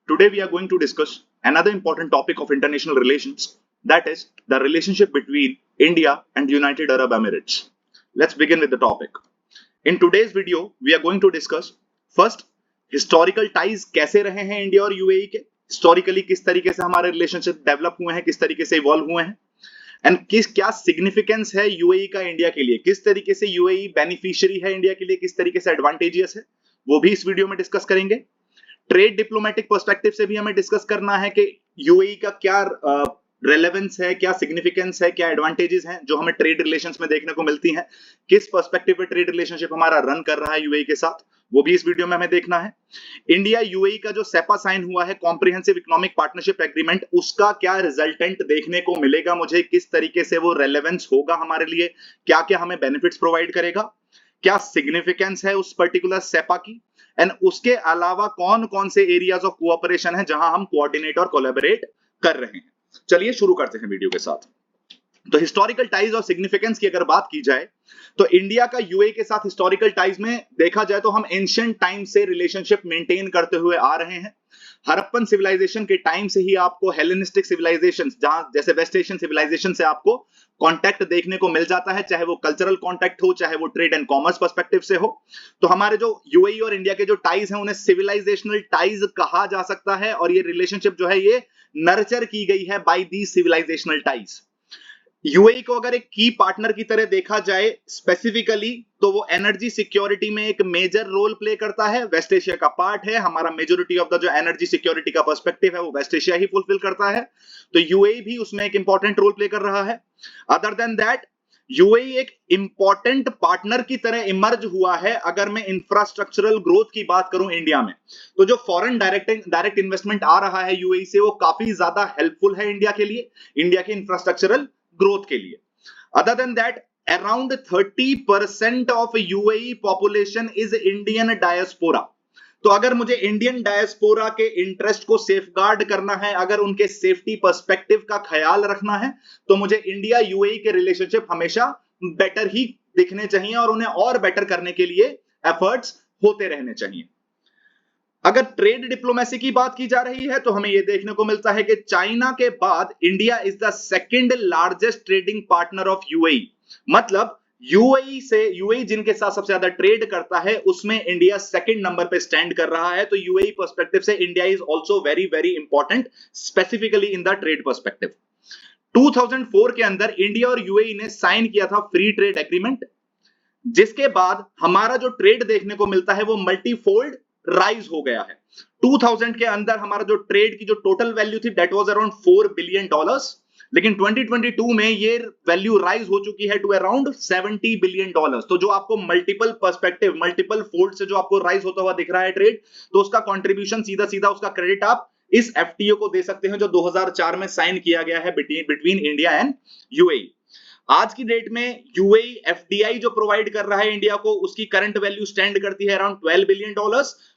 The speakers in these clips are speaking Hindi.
Today we are going to discuss another important topic of international relations, that is the relationship between India and United Arab Emirates. Let's begin with the topic. In today's video, we are going to discuss first historical ties कैसे रहे हैं इंडिया और यूएई के, हिस्टोरिकली किस तरीके से हमारे रिलेशनशिप डेवलप हुए हैं, किस तरीके से इवॉल्व हुए हैं, एंड क्या सिग्निफिकेंस है यूएई का इंडिया के लिए, किस तरीके से यूएई बेनिफिशियरी है इंडिया के लिए, किस तरीके से एडवांटेजियस है, वो भी इस वीडियो में डिस्कस करेंगे। ट्रेड डिप्लोमेटिक पर्सपेक्टिव से भी हमें डिस्कस करना है कि यूएई का क्या रेलेवेंस है, क्या सिग्निफिकेंस है, क्या एडवांटेजेस हैं जो हमें ट्रेड रिलेशंस में देखने को मिलती हैं, किस पर्सपेक्टिव पे ट्रेड रिलेशनशिप हमारा रन कर रहा है यूएई के साथ, वो भी इस वीडियो में हमें देखना है। इंडिया यूएई का जो सेपा साइन हुआ है, कॉम्प्रिहेंसिव इकोनॉमिक पार्टनरशिप एग्रीमेंट, उसका क्या रिजल्टेंट देखने को मिलेगा मुझे, किस तरीके से वो रेलेवेंस होगा हमारे लिए, क्या क्या हमें बेनिफिट्स प्रोवाइड करेगा, क्या सिग्निफिकेंस है उस पर्टिकुलर सेपा की, एंड उसके अलावा कौन कौन से एरियाज ऑफ कोऑपरेशन है जहां हम कोऑर्डिनेट और कोलैबोरेट कर रहे हैं। चलिए शुरू करते हैं वीडियो के साथ। तो हिस्टोरिकल टाइज और सिग्निफिकेंस की अगर बात की जाए तो इंडिया का यूएई के साथ हिस्टोरिकल टाइज में देखा जाए तो हम एंशिएंट टाइम से रिलेशनशिप मेंटेन करते हुए आ रहे हैं। हड़प्पन सिविलाइजेशन के टाइम से ही आपको हेलेनिस्टिक सिविलाइजेशन, जहां जैसे वेस्ट एशियन सिविलाइजेशन से आपको कांटेक्ट देखने को मिल जाता है, चाहे वो कल्चरल कांटेक्ट हो, चाहे वो ट्रेड एंड कॉमर्स पर्सपेक्टिव से हो। तो हमारे जो यूएई और इंडिया के जो टाइज हैं उन्हें सिविलाइजेशनल टाइज कहा जा सकता है, और ये रिलेशनशिप जो है ये नर्चर की गई है by the civilisational ties. UAE को अगर एक की पार्टनर की तरह देखा जाए स्पेसिफिकली, तो वो एनर्जी सिक्योरिटी में एक मेजर रोल प्ले करता है, वेस्ट एशिया का पार्ट है, हमारा मेजॉरिटी ऑफ द जो एनर्जी सिक्योरिटी का पर्सपेक्टिव है वो वेस्ट एशिया ही फुलफिल करता है, तो यूएई भी उसमें एक इंपॉर्टेंट रोल प्ले कर रहा है। अदर देन दैट यूएई एक इंपॉर्टेंट पार्टनर की तरह इमर्ज हुआ है। अगर मैं इंफ्रास्ट्रक्चरल ग्रोथ की बात करूं इंडिया में, तो जो फॉरेन डायरेक्ट इन्वेस्टमेंट आ रहा है यूएई से वो काफी ज्यादा हेल्पफुल है इंडिया के लिए, इंडिया के इंफ्रास्ट्रक्चरल ग्रोथ के लिए। Other than that around 30% of UAE population is Indian diaspora. तो अगर मुझे इंडियन डायस्पोरा के इंटरेस्ट को सेफगार्ड करना है, अगर उनके सेफ्टी पर्सपेक्टिव का ख्याल रखना है, तो मुझे इंडिया यूएई के रिलेशनशिप हमेशा बेटर ही दिखने चाहिए और उन्हें और बेटर करने के लिए एफर्ट्स होते रहने चाहिए। अगर ट्रेड डिप्लोमेसी की बात की जा रही है तो हमें यह देखने को मिलता है कि चाइना के बाद India is the second largest trading partner of UAE. मतलब यूएई जिनके साथ सबसे ज्यादा ट्रेड करता है उसमें इंडिया सेकंड नंबर पे स्टैंड कर रहा है। तो यूएई पर्सपेक्टिव से India is also very very important, specifically in the trade perspective. 2004 के अंदर इंडिया और यूएई ने साइन किया था फ्री ट्रेड एग्रीमेंट, जिसके बाद हमारा जो ट्रेड देखने को मिलता है वो मल्टीफोल्ड राइज हो गया है। 2000 के अंदर हमारा जो ट्रेड की जो टोटल वैल्यू थी दैट वाज अराउंड $4 बिलियन, लेकिन 2022 में ये वैल्यू राइज हो चुकी है टू अराउंड $70 बिलियन। तो जो आपको मल्टीपल पर्सपेक्टिव, मल्टीपल फोल्ड से जो आपको राइज होता हुआ दिख रहा है ट्रेड, तो उसका कंट्रीब्यूशन सीधा सीधा उसका क्रेडिट आप इस एफटीओ को दे सकते हैं जो 2004 में साइन किया गया है बिटवीन इंडिया एंड यूएई। आज की डेट में यूएई एफडीआई जो प्रोवाइड कर रहा है इंडिया को, उसकी करंट वैल्यू स्टैंड करती है अराउंड $12 बिलियन,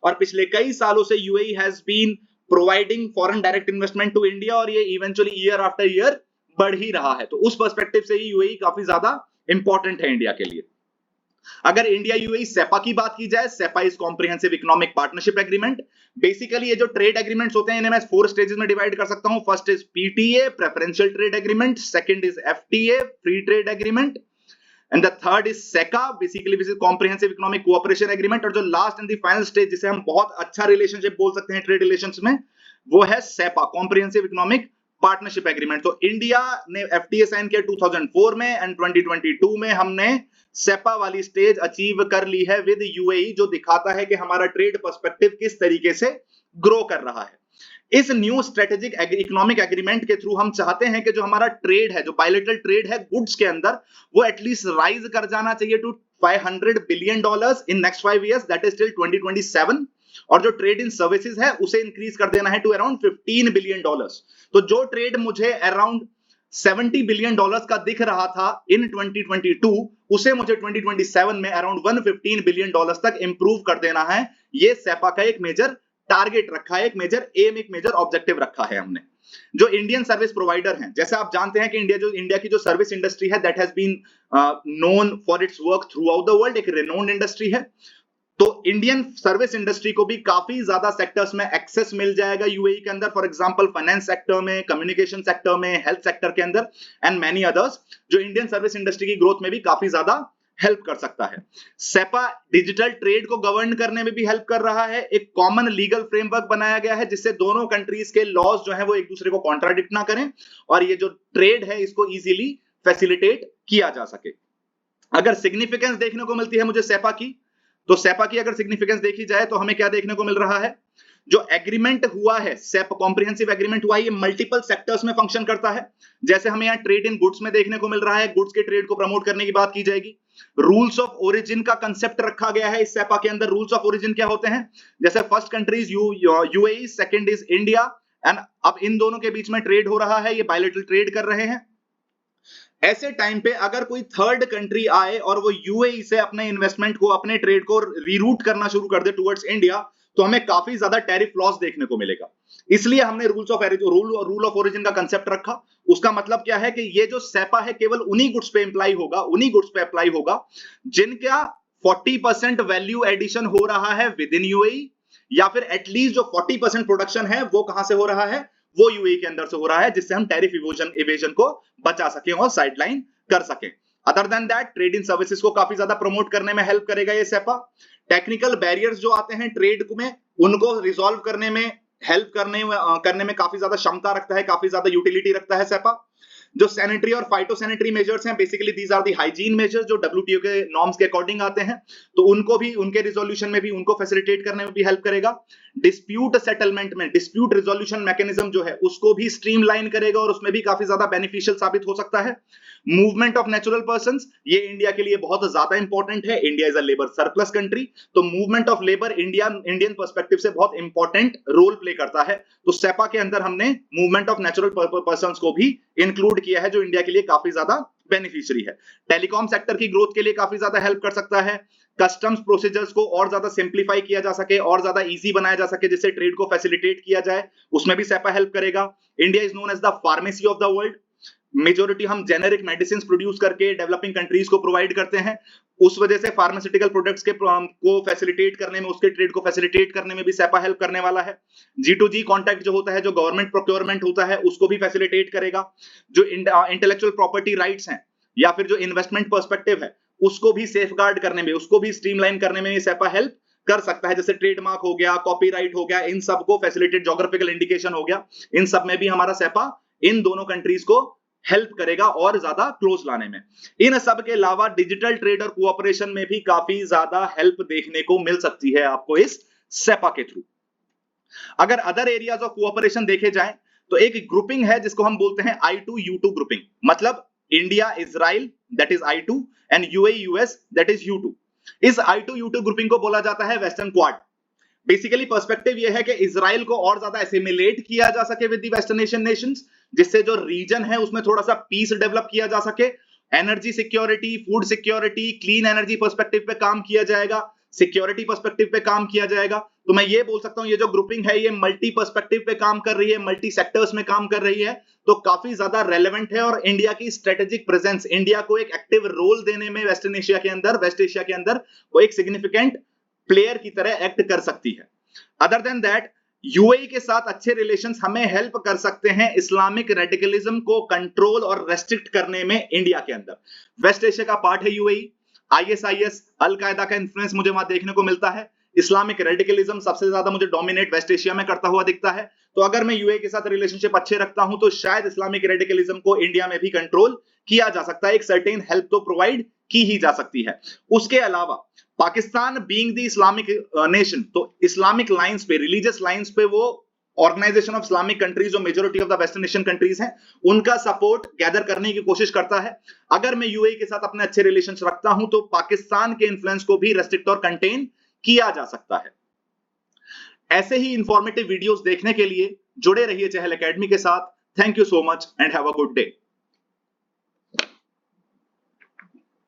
और पिछले कई सालों से UAE has been providing foreign direct investment to India, और ये इवेंचुअली ईयर आफ्टर ईयर बढ़ ही रहा है। तो उस पर्सपेक्टिव से ही यूएई काफी ज्यादा इंपॉर्टेंट है इंडिया के लिए। अगर इंडिया यूएई सेपा की बात की जाए, CEPA is comprehensive economic partnership agreement. Basically ये जो ट्रेड एग्रीमेंट्स होते हैं इन्हें मैं 4 स्टेजेस में डिवाइड कर सकता हूं। First is PTA, preferential trade agreement, second is FTA, free trade agreement, and the third is CECA, basically which is comprehensive economic cooperation agreement, और जो last and the final stage जिसे हम बहुत अच्छा रिलेशनशिप बोल सकते हैं ट्रेड रिलेशंस में, वो है CEPA, comprehensive economic partnership agreement. तो इंडिया ने एफटीए साइन किया 2004 में, एंड 2022 में हमने सेपा वाली स्टेज अचीव कर ली है विद यूएई, जो दिखाता है कि हमारा ट्रेड पर्सपेक्टिव किस तरीके से ग्रो कर रहा है। इस न्यू स्ट्रेटेजिक इकोनॉमिक एग्रीमेंट के थ्रू हम चाहते हैं कि जो हमारा ट्रेड है, जो बायलैटरल ट्रेड है गुड्स के अंदर, वो एटलीस्ट राइज कर जाना चाहिए to $500 billion in next 5 years, that is till 2027, और जो ट्रेड इन सर्विसेज है उसे इंक्रीज कर देना है टू अराउंड $15 बिलियन। तो जो ट्रेड मुझे अराउंड $70 बिलियन का दिख रहा था इन 2022, उसे मुझे 2027 में अराउंड $115 बिलियन तक इंप्रूव कर देना है। ये सेपा का एक मेजर टारगेट रखा है, एक मेजर एम, एक मेजर ऑब्जेक्टिव रखा है हमने। जो इंडियन सर्विस प्रोवाइडर हैं, जैसे आप जानते हैं कि इंडिया की जो सर्विस इंडस्ट्री है that has been known for its work throughout the world, एक रेनोन्ड इंडस्ट्री है। तो इंडियन सर्विस इंडस्ट्री को भी काफी ज्यादा सेक्टर्स में एक्सेस मिल जाएगा यूएई के अंदर, फॉर एग्जांपल फाइनेंस सेक्टर में, कम्युनिकेशन सेक्टर में, हेल्थ सेक्टर के अंदर एंड मैनी अदर्स, जो इंडियन सर्विस इंडस्ट्री की ग्रोथ में भी काफी ज्यादा हेल्प कर सकता है। सेपा डिजिटल ट्रेड को गवर्न करने में भी हेल्प कर रहा है। एक कॉमन लीगल फ्रेमवर्क बनाया गया है जिससे दोनों कंट्रीज के लॉज जो है वो एक दूसरे को कॉन्ट्राडिक्ट ना करें और ये जो ट्रेड है इसको इजीली फैसिलिटेट किया जा सके। अगर सिग्निफिकेंस देखने को मिलती है मुझे सेपा की, तो सेपा की अगर सिग्निफिकेंस देखी जाए तो हमें क्या देखने को मिल रहा है, जो एग्रीमेंट हुआ है, सेप कॉम्प्रिहेंसिव एग्रीमेंट हुआ है, ये मल्टीपल सेक्टर्स में फंक्शन करता है। जैसे हमें यहाँ ट्रेड इन गुड्स में देखने को मिल रहा है, गुड्स के ट्रेड को प्रमोट करने की बात की जाएगी। रूल्स ऑफ ओरिजिन का कंसेप्ट रखा गया है इस सेपा के अंदर। रूल्स ऑफ ओरिजिन क्या होते हैं, जैसे first country is UAE, second is India, and अब इन दोनों के बीच में ट्रेड हो रहा है, ये बायलैटरल ट्रेड कर रहे हैं। ऐसे टाइम पे अगर कोई थर्ड कंट्री आए और वो यूएई से अपने इन्वेस्टमेंट को, अपने ट्रेड को रीरूट करना शुरू कर दे टुवर्ड्स इंडिया, तो हमें काफी ज्यादा टैरिफ लॉस देखने को मिलेगा। इसलिए हमने रूल ऑफ ओरिजिन का कंसेप्ट रखा। उसका मतलब क्या है कि ये जो सेपा है केवल उन्हीं गुड्स पे अप्लाई होगा जिनका 40% वैल्यू एडिशन हो रहा है विद इन यूएई, या फिर एटलीस्ट जो 40% प्रोडक्शन है वो कहां से हो रहा है, वो यूएई के अंदर से हो रहा है, जिससे हम टैरिफ इवेजन को बचा सकें और साइडलाइन कर सकें। Other than that, trade in services को काफी ज्यादा प्रमोट करने में हेल्प करेगा ये सेपा। टेक्निकल बैरियर्स जो आते हैं ट्रेड में, उनको रिजॉल्व करने में, हेल्प करने में काफी ज्यादा क्षमता रखता है, काफी ज्यादा यूटिलिटी रखता है सेपा। जो सैनिटरी और फाइटोसैनिटरी मेजर्स हैं, basically these are the hygiene measures जो डब्ल्यूटीओ के नॉर्म्स के अकॉर्डिंग आते हैं, तो उनको भी, उनके रिजोल्यूशन में भी, उनको फैसिलिटेट करने में भी हेल्प करेगा। डिस्प्यूट सेटलमेंट में डिस्प्यूट रिजोल्यूशन मैकेनिज्म जो है उसको भी स्ट्रीमलाइन करेगा और उसमें भी काफी ज्यादा बेनिफिशियल साबित हो सकता है। मूवमेंट ऑफ नेचुरल पर्संस, ये इंडिया के लिए बहुत ज्यादा इंपॉर्टेंट है। India is a labour surplus country, तो movement of labour Indian perspective से बहुत इंपॉर्टेंट रोल प्ले करता है। तो सेपा के अंदर हमने मूवमेंट ऑफ नेचुरल पर्संस को भी इंक्लूड किया है, जो इंडिया के लिए काफी ज्यादा बेनिफिशियरी है। टेलीकॉम सेक्टर की ग्रोथ के लिए काफी ज्यादा हेल्प कर सकता है। कस्टम्स प्रोसीजर्स को और ज्यादा सिंप्लीफाई किया जा सके, और ज्यादा इजी बनाया जा सके, जिससे ट्रेड को फैसिलिटेट किया जाए, उसमें भी सेपा हेल्प करेगा। India is known as the pharmacy of the world. Majority हम जेनेरिक मेडिसिन प्रोड्यूस करके डेवलपिंग कंट्रीज को प्रोवाइड करते हैं, उस वजह से फार्मास्यूटिकल प्रोडक्ट्स के को फैसिलिटेट करने में, उसके ट्रेड को फैसिलिटेट करने में भी सेपा हेल्प करने वाला है। G2G कॉन्ट्रैक्ट जो होता है, जो गवर्नमेंट प्रोक्योरमेंट होता है, उसको भी फैसिलिटेट करेगा। जो इंटेलेक्चुअल प्रॉपर्टी राइट्स हैं या फिर जो इन्वेस्टमेंट पर्सपेक्टिव है, उसको भी सेफगार्ड करने में, उसको भी स्ट्रीमलाइन करने में ये सेपा हेल्प कर सकता है। जैसे ट्रेडमार्क हो गया, कॉपीराइट हो गया, इन सब को फैसिलिटेट, ज्योग्राफिकल इंडिकेशन हो गया, इन सब में भी हमारा सेपा इन दोनों कंट्रीज को हेल्प करेगा और ज्यादा क्लोज लाने में। इन सब के अलावा डिजिटल ट्रेड और कोऑपरेशन में भी काफी ज्यादा हेल्प देखने को मिल सकती है आपको इस सेपा के थ्रू। अगर अदर एरियाज ऑफ कोऑपरेशन देखे जाएं तो एक ग्रुपिंग है जिसको हम बोलते हैं I2U2 ग्रुपिंग, मतलब India Israel that is I2 and UAE US that is U2। इस I2U2 ग्रुपिंग को बोला जाता है वेस्टर्न क्वाड। बेसिकली पर्सपेक्टिव ये है कि इजराइल को और ज्यादा एसिमिलेट किया जा सके with the western Asian Nations, जिससे जो रीजन है उसमें थोड़ा सा पीस डेवलप किया जा सके। Energy security, food security, clean energy perspective पे काम किया जाएगा, सिक्योरिटी पर्सपेक्टिव पे काम किया जाएगा। तो मैं ये बोल सकता हूं ये जो ग्रुपिंग है ये मल्टी पर्सपेक्टिव पे काम कर रही है, मल्टी सेक्टर्स में काम कर रही है, तो काफी ज्यादा रेलेवेंट है और इंडिया की स्ट्रेटेजिक प्रेजेंस, इंडिया को एक एक्टिव रोल देने में वेस्ट एशिया के अंदर वो एक सिग्निफिकेंट प्लेयर की तरह एक्ट कर सकती है। अदर देन दैट, यूएई के साथ अच्छे रिलेशंस हमें हेल्प कर सकते हैं इस्लामिक रेडिकलिज्म को कंट्रोल और रेस्ट्रिक्ट करने में। इंडिया के अंदर वेस्ट एशिया का पार्ट है यूएई, आईएसआईएस, अल कायदा का इन्फ्लुएंस मुझे वहां देखने को मिलता है। इस्लामिक रेडिकलिज्म सबसे ज्यादा मुझे डोमिनेट वेस्ट एशिया में करता हुआ दिखता है। तो अगर मैं यूएई के साथ रिलेशनशिप अच्छे रखता हूं तो शायद इस्लामिक रेडिकलिज्म को इंडिया में भी कंट्रोल किया जा सकता है, एक सर्टेन हेल्प तो प्रोवाइड की ही जा सकती है। उसके अलावा Pakistan being the Islamic nation, तो इस्लामिक लाइंस पे, रिलीजियस लाइंस पे वो ऑर्गेनाइजेशन ऑफ इस्लामिक कंट्रीज जो majority of the western Asian countries हैं, उनका सपोर्ट गैदर करने की कोशिश करता है। अगर मैं यूएई के साथ अपने अच्छे रिलेशंस रखता हूं तो पाकिस्तान के इन्फ्लुएंस को भी रेस्ट्रिक्ट और कंटेन किया जा सकता है। ऐसे ही इंफॉर्मेटिव वीडियोस देखने के लिए जुड़े रहिए चहल एकेडमी के साथ। Thank you so much and have a good day.